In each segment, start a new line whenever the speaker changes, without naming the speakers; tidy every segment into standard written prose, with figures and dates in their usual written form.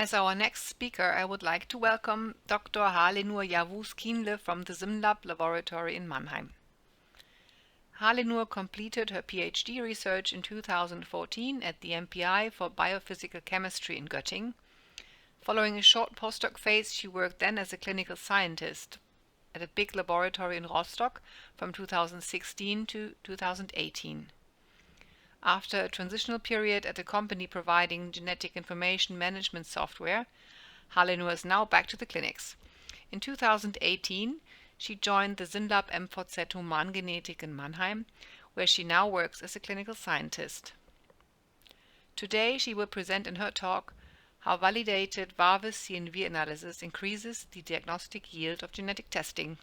As our next speaker, I would like to welcome Dr. Halenur Yavuz-Kienle from the SYNLAB laboratory in Mannheim. Halenur completed her PhD research in 2014 at the MPI for biophysical chemistry in Göttingen. Following a short postdoc phase, she worked then as a clinical scientist at a big laboratory in Rostock from 2016 to 2018. After a transitional period at a company providing genetic information management software, Halenur is now back to the clinics. In 2018, she joined the SYNLAB MVZ Humangenetik in Mannheim, where she now works as a clinical scientist. Today, she will present in her talk how validated varvis CNV analysis increases the diagnostic yield of genetic testing.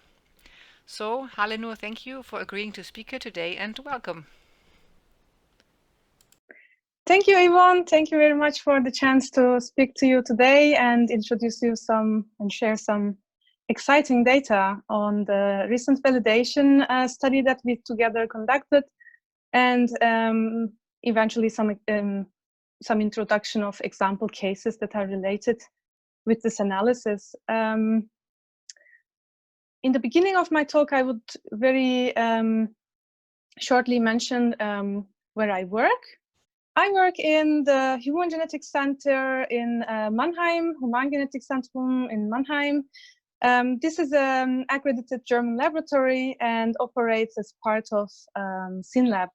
So, Halenur, thank you for agreeing to speak here today and welcome.
Thank you, Yvonne. Thank you very much for the chance to speak to you today and introduce you and share some exciting data on the recent validation study that we together conducted, and eventually some introduction of example cases that are related with this analysis. In the beginning of my talk, I would very shortly mention where I work. I work in the Humangenetik Center in Mannheim, Humangenetik Zentrum in Mannheim. This is an accredited German laboratory and operates as part of SYNLAB.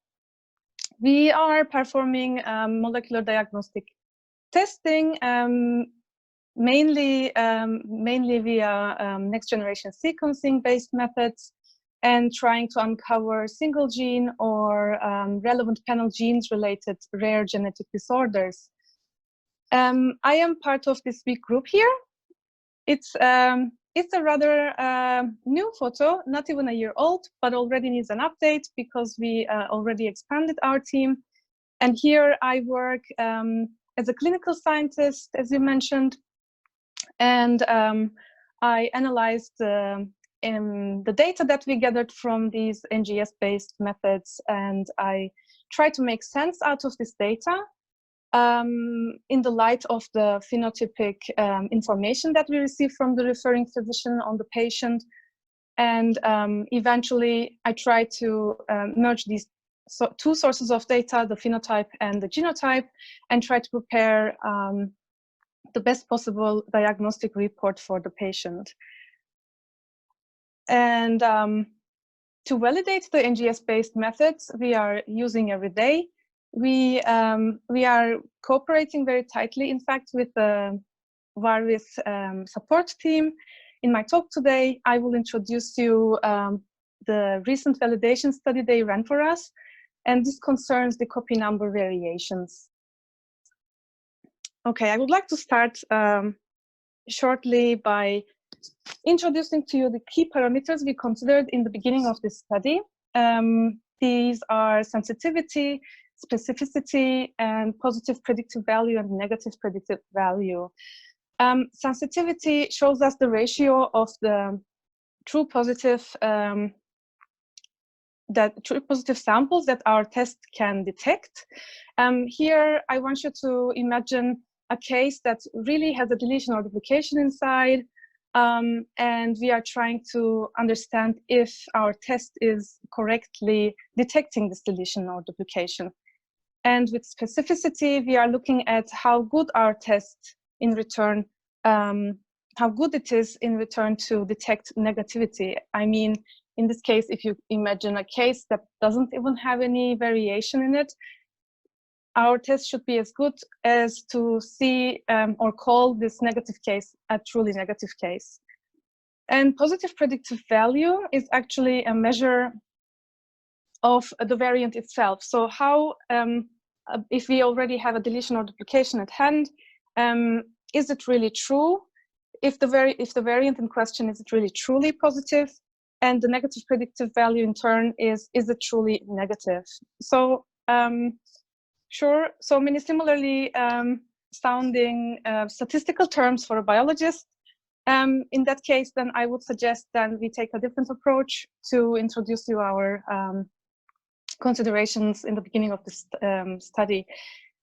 We are performing molecular diagnostic testing, mainly via next-generation sequencing-based methods, and trying to uncover single gene or relevant panel genes related rare genetic disorders. I am part of this big group here. It's a rather new photo, not even a year old, but already needs an update because we already expanded our team. And here I work as a clinical scientist, as you mentioned, and I analyzed the data that we gathered from these NGS-based methods, and I try to make sense out of this data in the light of the phenotypic information that we receive from the referring physician on the patient. And eventually, I try to merge these two sources of data, the phenotype and the genotype, and try to prepare the best possible diagnostic report for the patient. And to validate the NGS-based methods we are using every day, we are cooperating very tightly, in fact, with the varvis support team. In my talk today, I will introduce you the recent validation study they ran for us, and this concerns the copy number variations. Okay, I would like to start shortly by introducing to you the key parameters we considered in the beginning of this study. These are sensitivity, specificity, and positive predictive value and negative predictive value. Sensitivity shows us the ratio of the true positive samples that our test can detect. Here, I want you to imagine a case that really has a deletion or duplication inside, and we are trying to understand if our test is correctly detecting this deletion or duplication. And with specificity, we are looking at how good our test in return, how good it is in return to detect negativity. I mean, in this case, if you imagine a case that doesn't even have any variation in it, our test should be as good as to see or call this negative case a truly negative case. And positive predictive value is actually a measure of the variant itself. So how, if we already have a deletion or duplication at hand, is it really true? If the variant in question, is it really truly positive? And the negative predictive value in turn is it truly negative? So sure, so many similarly sounding statistical terms for a biologist. In that case, then I would suggest then we take a different approach to introduce you our considerations in the beginning of this study.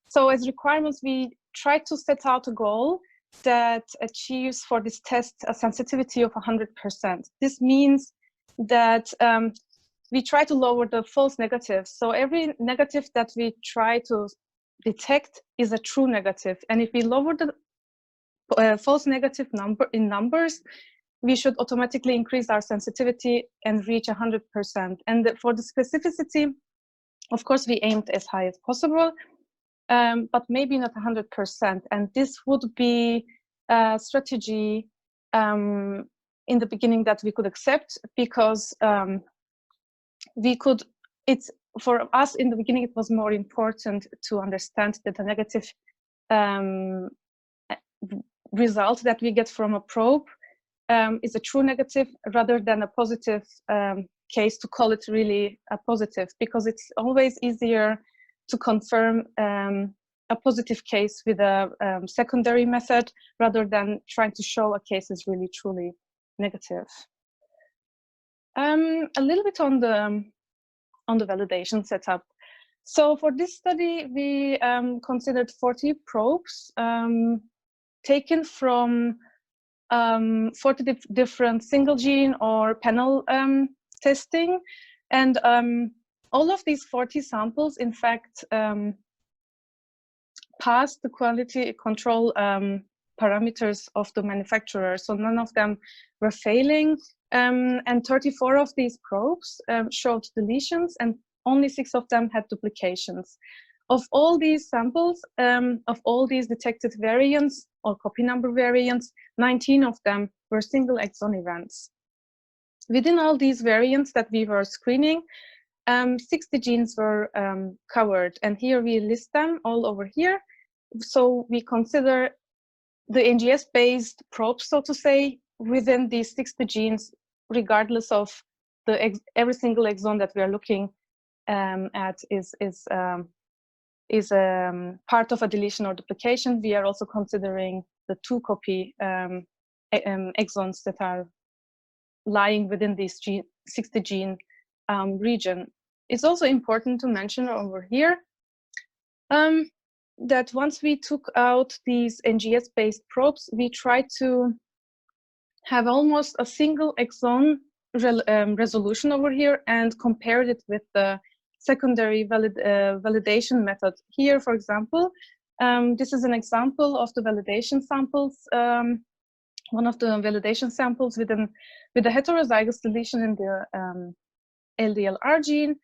So as requirements, we try to set out a goal that achieves for this test a sensitivity of 100%. This means that we try to lower the false negatives. So every negative that we try to detect is a true negative. And if we lower the false negative number in numbers, we should automatically increase our sensitivity and reach 100%. And for the specificity, of course, we aimed as high as possible, but maybe not 100%. And this would be a strategy in the beginning that we could accept, because for us in the beginning, it was more important to understand that the negative result that we get from a probe is a true negative rather than a positive case, to call it really a positive, because it's always easier to confirm a positive case with a secondary method rather than trying to show a case is really truly negative. A little bit on the validation setup. So for this study, we considered 40 probes taken from 40 different single gene or panel testing. And all of these 40 samples, in fact, passed the quality control parameters of the manufacturer. So none of them were failing. And 34 of these probes showed deletions, and only 6 of them had duplications. Of all these samples, of all these detected variants or copy number variants, 19 of them were single exon events. Within all these variants that we were screening, 60 genes were covered, and here we list them all over here. So we consider the NGS-based probes, so to say, within these 60 genes, regardless of every single exon that we are looking at is part of a deletion or duplication. We are also considering the 2-copy exons that are lying within this 60 gene region. It's also important to mention over here that once we took out these NGS-based probes, we tried to have almost a single exon resolution over here and compared it with the secondary validation method. Here, for example, this is an example of the validation samples. One of the validation samples with a heterozygous deletion in the LDLR gene.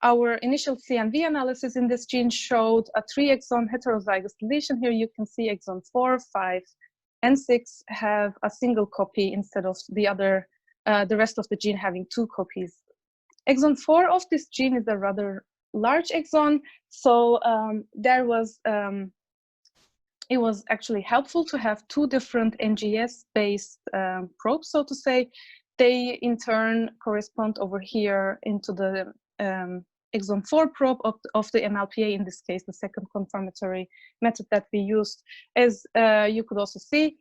Our initial CNV analysis in this gene showed a 3-exon heterozygous deletion. Here you can see exon 4, 5, and 6 have a single copy instead of the rest of the gene having 2 copies. Exon 4 of this gene is a rather large exon, so it was actually helpful to have 2 different NGS-based probes, so to say. They in turn correspond over here into the exon 4 probe of the MLPA, in this case, the second confirmatory method that we used. As you could also see,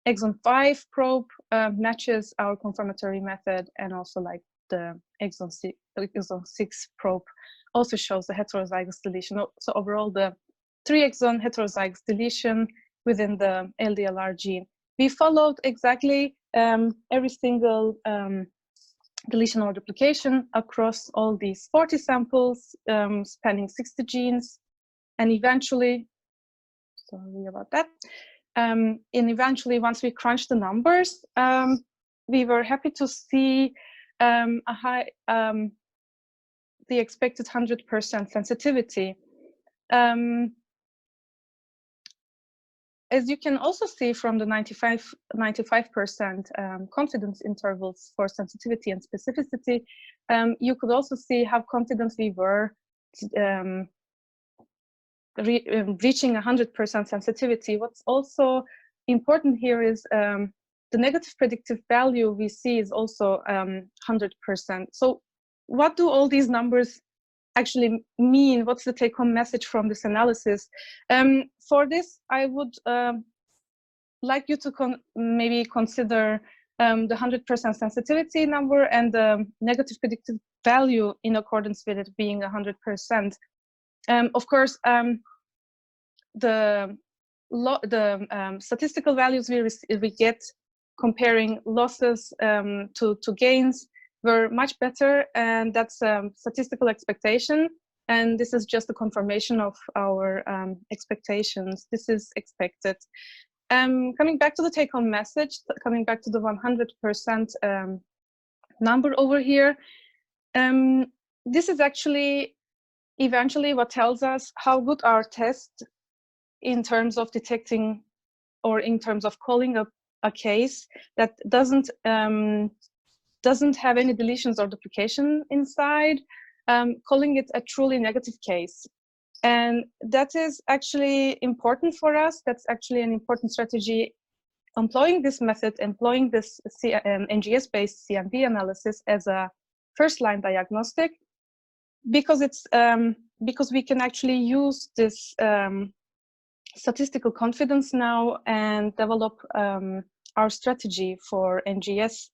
exon 5 probe matches our confirmatory method, and also like the exon 6 probe also shows the heterozygous deletion. So overall, the 3-exon heterozygous deletion within the LDLR gene. We followed exactly every single deletion or duplication across all these 40 samples, spanning 60 genes, and eventually, sorry about that, and eventually, once we crunched the numbers, we were happy to see a high, the expected 100% sensitivity. As you can also see from the 95% confidence intervals for sensitivity and specificity, you could also see how confident we were reaching 100% sensitivity. What's also important here is the negative predictive value we see is also 100%. So what do all these numbers actually mean? What's the take-home message from this analysis? For this, I would like you to maybe consider the 100% sensitivity number and the negative predictive value in accordance with it being 100%. Of course, the statistical values we get comparing losses to gains were much better, and that's statistical expectation. And this is just a confirmation of our expectations. This is expected. Coming back to the take-home message, coming back to the 100% number over here, this is actually eventually what tells us how good our test in terms of detecting or in terms of calling up a case that doesn't have any deletions or duplication inside, calling it a truly negative case. And that is actually important for us. That's actually an important strategy, employing this method, employing this NGS-based CNV analysis as a first-line diagnostic, because it's because we can actually use this statistical confidence now and develop our strategy for NGS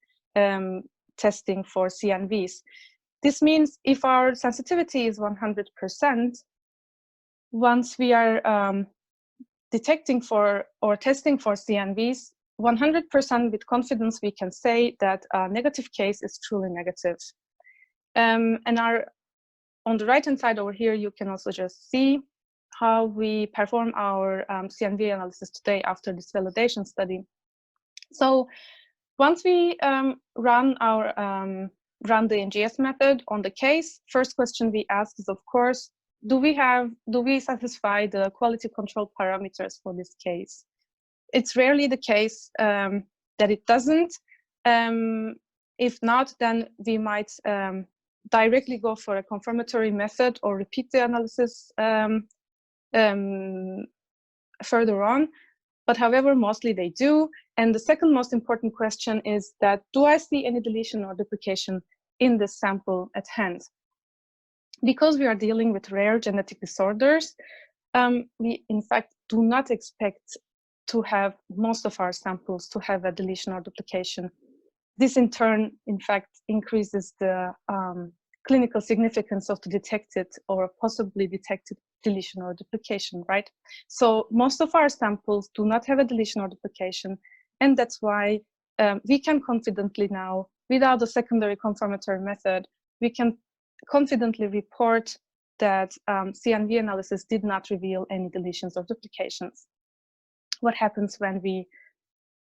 testing for CNVs. This means if our sensitivity is 100%, once we are detecting for or testing for CNVs, 100% with confidence we can say that a negative case is truly negative. And on the right-hand side over here, you can also just see how we perform our CNV analysis today after this validation study. So once we run the NGS method on the case, first question we ask is, of course, do we satisfy the quality control parameters for this case? It's rarely the case that it doesn't. If not, then we might directly go for a confirmatory method or repeat the analysis further on. But however, mostly they do. And the second most important question is that, do I see any deletion or duplication in this sample at hand? Because we are dealing with rare genetic disorders, we in fact do not expect to have most of our samples to have a deletion or duplication. This in turn, in fact, increases the clinical significance of the detected or possibly detected deletion or duplication, right? So most of our samples do not have a deletion or duplication, and that's why we can confidently now, without the secondary confirmatory method, we can confidently report that CNV analysis did not reveal any deletions or duplications. What happens when we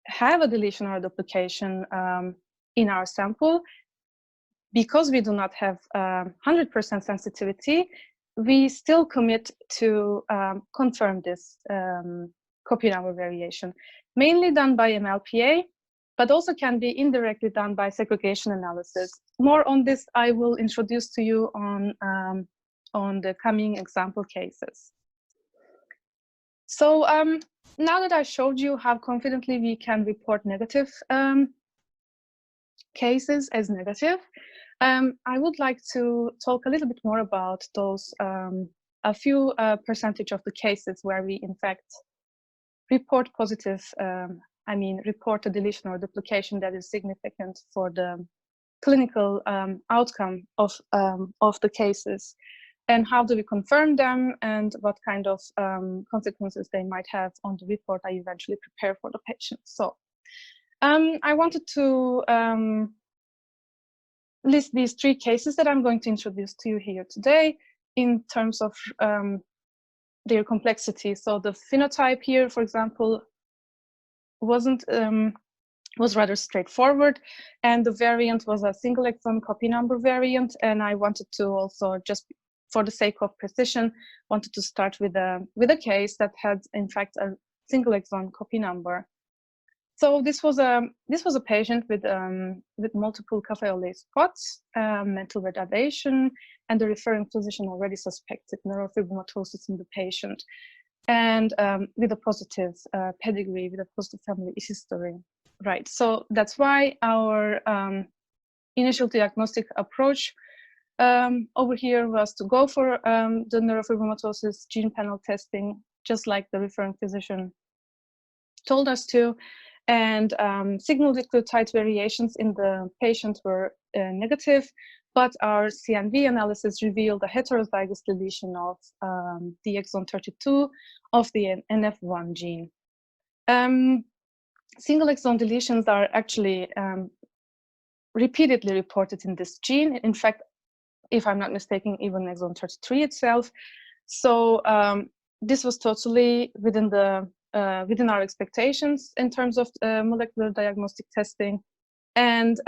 have a deletion or a duplication in our sample? Because we do not have 100% sensitivity, we still commit to confirm this copy number variation, mainly done by MLPA, but also can be indirectly done by segregation analysis. More on this I will introduce to you on the coming example cases. So now that I showed you how confidently we can report negative cases as negative, I would like to talk a little bit more about those a few percentage of the cases where we in fact report positive, report a deletion or duplication that is significant for the clinical outcome of the cases, and how do we confirm them, and what kind of consequences they might have on the report I eventually prepare for the patient. So I wanted to list these three cases that I'm going to introduce to you here today in terms of their complexity. So the phenotype here, for example, was rather straightforward, and the variant was a single exon copy number variant. And I wanted to also, just for the sake of precision, wanted to start with a case that had in fact a single exon copy number. So this was a patient with multiple cafe au lait spots, mental retardation, and the referring physician already suspected neurofibromatosis in the patient, and with a positive pedigree, with a positive family history. Right. So that's why our initial diagnostic approach over here was to go for the neurofibromatosis gene panel testing, just like the referring physician told us to. And signal nucleotide variations in the patient were negative, but our CNV analysis revealed a heterozygous deletion of the exon 32 of the NF1 gene. Single exon deletions are actually repeatedly reported in this gene. In fact, if I'm not mistaken, even exon 33 itself. So this was totally within our expectations in terms of molecular diagnostic testing. And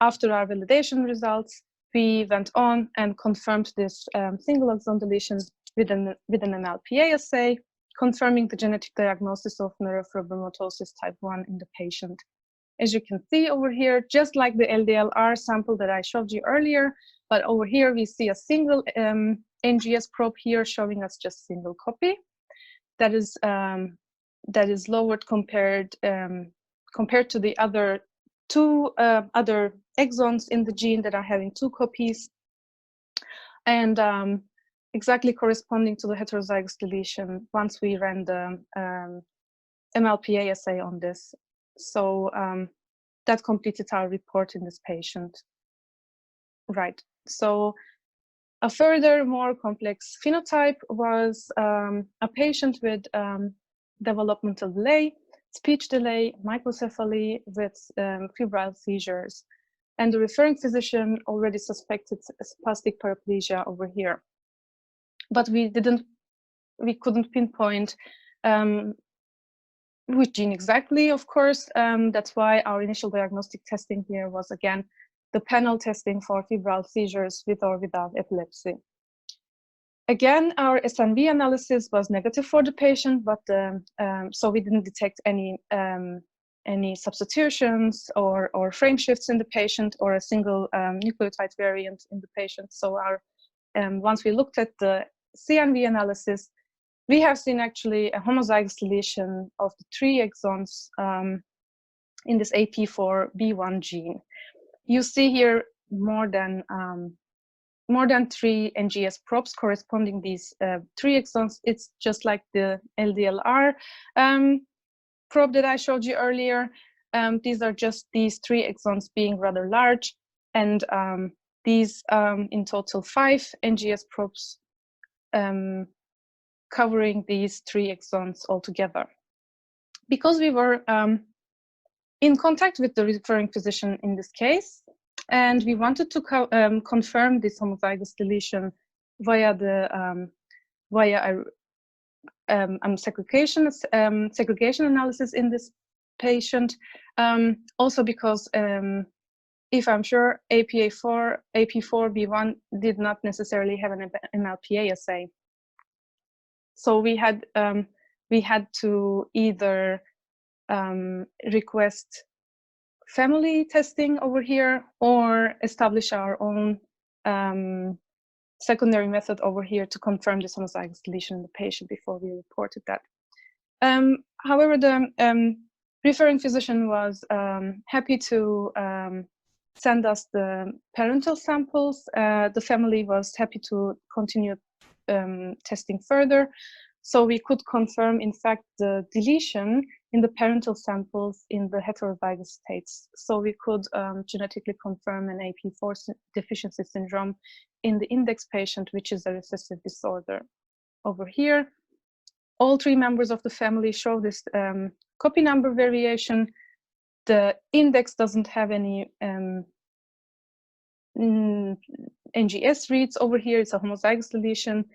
after our validation results, we went on and confirmed this single exon deletion with an MLPA assay, confirming the genetic diagnosis of neurofibromatosis type 1 in the patient. As you can see over here, just like the LDLR sample that I showed you earlier, but over here we see a single NGS probe here showing us just single copy. That is lowered compared to the other two other exons in the gene that are having 2 copies, and exactly corresponding to the heterozygous deletion once we ran the MLPA assay on this. So that completed our report in this patient. Right. So a further more complex phenotype was a patient with developmental delay, speech delay, microcephaly with febrile seizures. And the referring physician already suspected spastic paraplegia over here. But we couldn't pinpoint which gene exactly, of course. That's why our initial diagnostic testing here was, again, the panel testing for febrile seizures with or without epilepsy. Again, our SNV analysis was negative for the patient, but so we didn't detect any substitutions or frame shifts in the patient or a single nucleotide variant in the patient. So our once we looked at the CNV analysis, we have seen actually a homozygous deletion of the 3 exons in this AP4B1 gene. You see here more than 3 NGS probes corresponding these 3 exons. It's just like the LDLR probe that I showed you earlier. These are just these 3 exons being rather large, and these in total 5 NGS probes covering these 3 exons altogether. Because we were in contact with the referring physician in this case, and we wanted to confirm this homozygous deletion via the segregation analysis in this patient. Also because if I'm sure AP4B1 did not necessarily have an MLPA assay. So we had to either request family testing over here or establish our own secondary method over here to confirm this homozygous deletion in the patient before we reported that. However, the referring physician was happy to send us the parental samples. The family was happy to continue testing further. So we could confirm, in fact, the deletion in the parental samples in the heterozygous states. So we could genetically confirm an AP4 deficiency syndrome in the index patient, which is a recessive disorder. Over here, all 3 members of the family show this copy number variation. The index doesn't have any NGS reads over here. It's a homozygous deletion,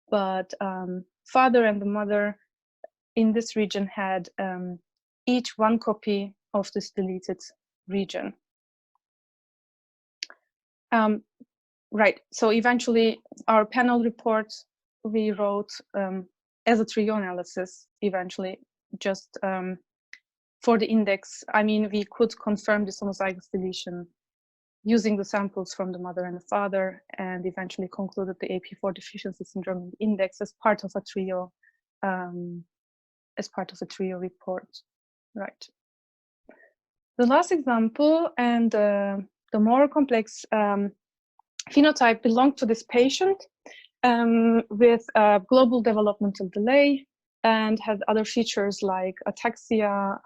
but father and the mother in this region had each 1 copy of this deleted region. Right, so eventually our panel report we wrote as a trio analysis eventually, just for the index. I mean, we could confirm this homozygous deletion using the samples from the mother and the father, and eventually concluded the AP4 deficiency syndrome index as part of a trio report. Right. The last example, and the more complex phenotype, belonged to this patient with global developmental delay and had other features like ataxia,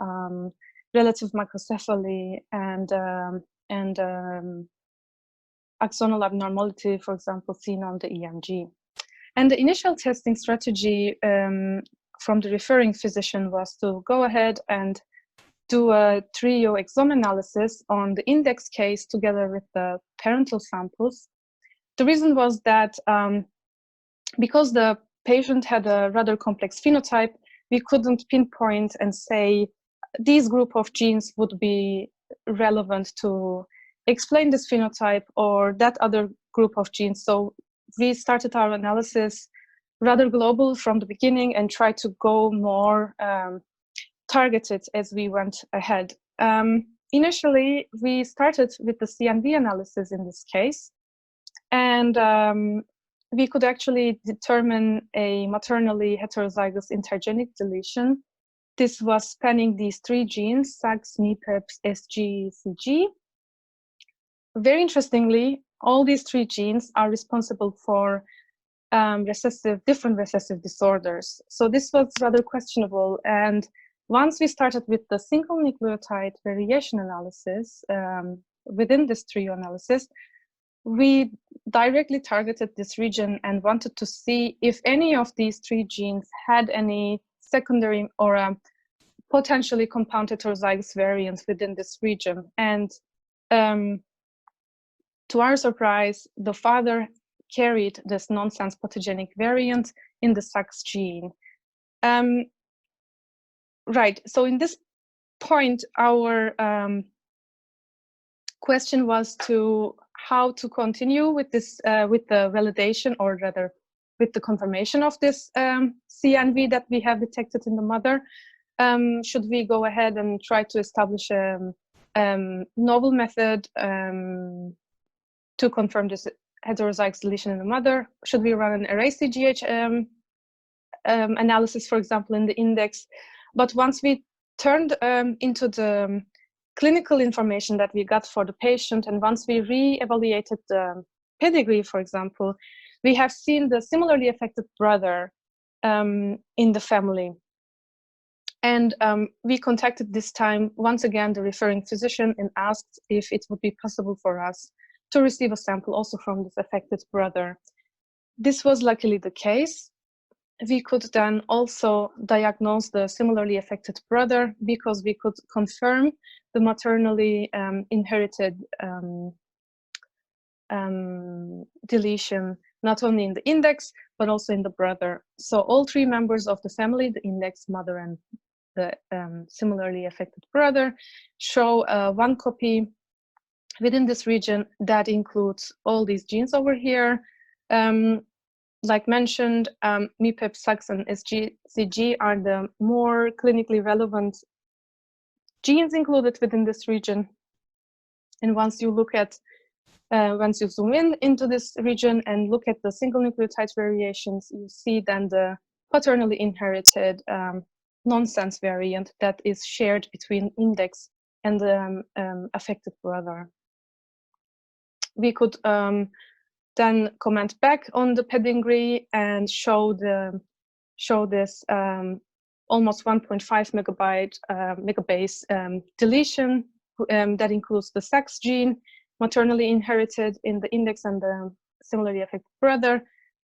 relative microcephaly, and axonal abnormality, for example, seen on the EMG. And the initial testing strategy from the referring physician was to go ahead and do a trio exome analysis on the index case together with the parental samples. The reason was that because the patient had a rather complex phenotype, we couldn't pinpoint and say these group of genes would be relevant to explain this phenotype or that other group of genes. So we started our analysis rather global from the beginning and tried to go more targeted as we went ahead. Initially, we started with the CNV analysis in this case, and we could actually determine a maternally heterozygous intergenic deletion. This was spanning these three genes, SAGS, MIPEPs, SG, CG. Very interestingly, all these three genes are responsible for different recessive disorders. So this was rather questionable. And once we started with the single nucleotide variation analysis within this trio analysis, we directly targeted this region and wanted to see if any of these three genes had any secondary or potentially compound heterozygous variants within this region. And to our surprise, the father carried this nonsense pathogenic variant in the SAGS gene. Right, so in this point, our question was to how to continue with this, with the validation, or rather with the confirmation of this CNV that we have detected in the mother. Should we go ahead and try to establish a novel method to confirm this heterozygous deletion in the mother? Should we run an array CGH analysis, for example, in the index? But once we turned into the clinical information that we got for the patient, and once we re-evaluated the pedigree, for example, we have seen the similarly affected brother in the family. And we contacted this time, once again, the referring physician and asked if it would be possible for us to receive a sample also from this affected brother. This was luckily the case. We could then also diagnose the similarly affected brother because we could confirm the maternally inherited deletion, not only in the index, but also in the brother. So all three members of the family, the index, mother, and the similarly affected brother, show one copy within this region that includes all these genes over here. Like mentioned, MIPEP, SAGS, and SGCG are the more clinically relevant genes included within this region. And once you look at, once you zoom into this region and look at the single nucleotide variations, you see then the paternally inherited nonsense variant that is shared between index and the affected brother. We could then comment back on the pedigree and show this almost 1.5 megabase deletion that includes the SAGS gene, maternally inherited in the index and the similarly affected brother,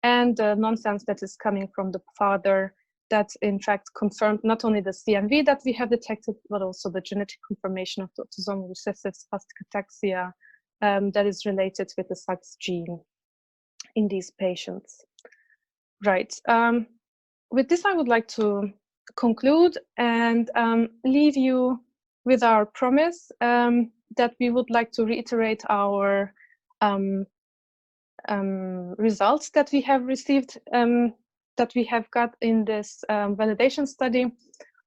and the nonsense that is coming from the father that in fact confirmed not only the CNV that we have detected, but also the genetic confirmation of the autosomal recessive spastic ataxia that is related with the SAGS gene in these patients. Right. With this, I would like to conclude and leave you with our promise that we would like to reiterate our results that we have received, that we have got in this validation study.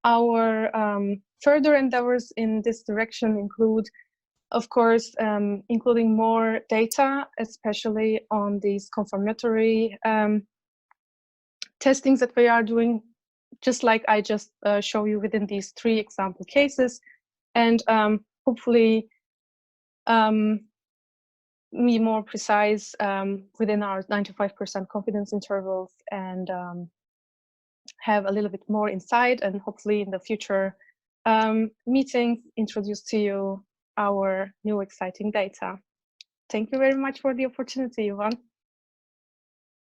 Our further endeavors in this direction include, of course, including more data, especially on these confirmatory testings that we are doing, just like I just show you within these three example cases, and hopefully be more precise within our 95% confidence intervals, and have a little bit more insight, and hopefully in the future meetings introduce to you our new exciting data. Thank you very much for the opportunity, Ivan.